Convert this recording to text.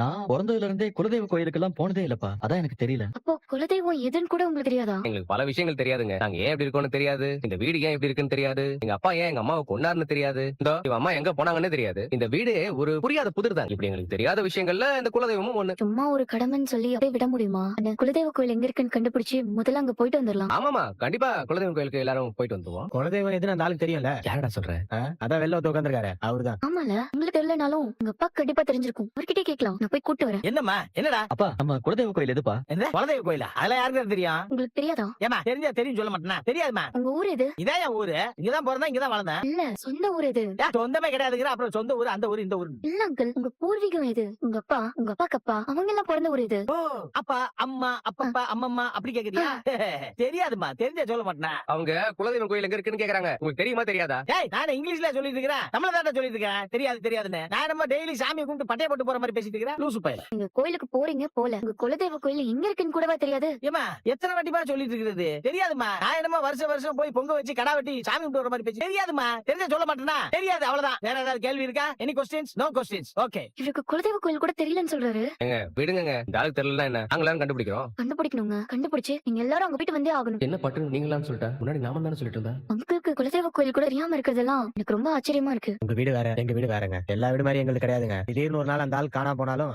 நான் பொறந்ததுல இருந்தே குலதெய்வ கோயிலுக்கெல்லாம் போனதே இல்லப்பா. அதான் எனக்கு தெரியல. அப்போ குலதெய்வம் எதுன்னு கூட உங்களுக்கு தெரியாதா? எங்களுக்கு பல விஷயங்கள் தெரியாதுங்க. நாங்க ஏன் இப்படி இருக்கோம்னு தெரியாது. இந்த வீடு ஏன் இப்படி இருக்குன்னு தெரியாது. எங்க அப்பா ஏன் எங்க அம்மாவை கொண்டாருன்னு தெரியாது. இந்த இவ அம்மா எங்க போனாங்கன்னு தெரியாது. இந்த வீடு ஒரு புரியாத புதிர் தான். இப்படி எங்களுக்கு தெரியாத விஷயங்கள்ல இந்த குலதெய்வமும் ஒண்ணு. சும்மா ஒரு கடமைன்னு சொல்லி அப்படியே விட முடியுமா? அந்த குலதெய்வ கோயில் எங்க இருக்குன்னு கண்டுபிடிச்சு முதல்ல அங்க போயிட்டு வந்துடலாம். ஆமாமா, கண்டிப்பா குலதெய்வம் கோயிலுக்கு எல்லாரும் போயிட்டு வந்துருவோம். குலதெய்வம் எதுன்னு அந்த ஆளுக்கு தெரியும்ல. யாரடா சொல்ற? அதான் வெளில ஒருத்தர் உட்கார்ந்திருக்காரு, அவர்தான். ஆமால, உங்களுக்கு தெரியலனாலும் உங்க அப்பா கண்டிப்பா தெரிஞ்சிருக்கும். அவர்கிட்டே கேட்கலாம். நான் போய் கூட்டு வரேன். என்னம்மா, என்னடா அப்பா, நம்ம குலதெய்வ கோயில் எதுப்பா? என்ன குலதெய்வ கோயிலா? அதெல்லாம் யாருக்கு தெரியும்? உங்களுக்கு தெரியாதா? ஏமா தெரிஞ்சா தெரியும் சொல்ல மாட்டேனா? தெரியாதுமா. உங்க ஊர் எது? இதான் என் ஊரு. இங்கதான் பிறந்தேன், இங்கதான் வளர்ந்தேன். இல்ல, சொந்த ஊர் எது? சொந்தமே கிடையாதுங்கிற, அப்புறம் சொந்த ஊரு அந்த ஊரு இந்த ஊரு. இல்ல அங்கிள், உங்க பூர்வீகம் எது? உங்க அப்பா, உங்க அப்பாக்கு அப்பா, அவங்க எல்லாம் பிறந்த ஊர் எது? ஓ, அப்பா அம்மா அப்பப்பா அம்மம்மா அப்படி கேக்குறியா? தெரியாதுமா, தெரிஞ்சா சொல்ல மாட்டேனா? அவங்க குலதெய்வம் கோயில் எங்க இருக்குன்னு கேக்குறாங்க. உங்களுக்கு தெரியுமா தெரியாதா? ஏய், நான் இங்கிலீஷ்ல சொல்லிட்டு இருக்கிறேன், தமிழ்ல தான் சொல்லிட்டு இருக்கேன். தெரியாது தெரியாதுன்னு. நான் நம்ம டெய்லி சாமியை கும்பிட்டு பட்டைய போட்டு போற மாதிரி பேசிட்டு இருக்கிறேன். லூசு பையல. நீங்க கோயிலுக்கு போறீங்க போல, உங்க குலதெய்வ கோயில் எங்க இருக்குன்னு கூடவா தெரியாது? ஏமா, எத்தனை வாட்டிமா சொல்லிட்டு இருக்கிறது? தெரியாதுமா. நான் என்னமா வருஷம் வருஷம் போய் பொங்க வச்சு கடா வெட்டி சாமி கும்பிட்டு வர மாதிரி பேசி. தெரியாதுமா, தெரிஞ்சா சொல்ல மாட்டேனா? தெரியாது, அவ்வளவுதான். வேற ஏதாவது கேள்வி இருக்கா? Any questions? No questions. Okay. இவருக்கு குலதெய்வ கோயில் கூட தெரியலன்னு சொல்றாரு. எங்க விடுங்க. இந்த ஆளுக்கு தெரியலன்னா என்ன? நாங்களாம் கண்டுபிடிக்கிறோம். கண்டுபிடிக்கணுங்க. கண்டுபிடிச்சு நீங்க எல்லாரும் அங்க போயிட்டு வந்தே ஆகணும். என்ன பட்டு நீங்களான்னு சொல்லிட்டா? முன்னாடி நாம தானே சொல்லிட்டு இருந்தா. உங்களுக்கு குலதெய்வ கோயில் கூட தெரியாம இருக்கிறதெல்லாம் எனக்கு ரொம்ப ஆச்சரியமா இருக்கு. உங்க வீடு வேற, எங்க வீடு வேறங்க. எல்லா வீடு மாதிரி எங்களுக்கு கிடையாதுங்க. திடீர்னு ஒரு நாள் அந்த ஆள் காணாம போனாலும்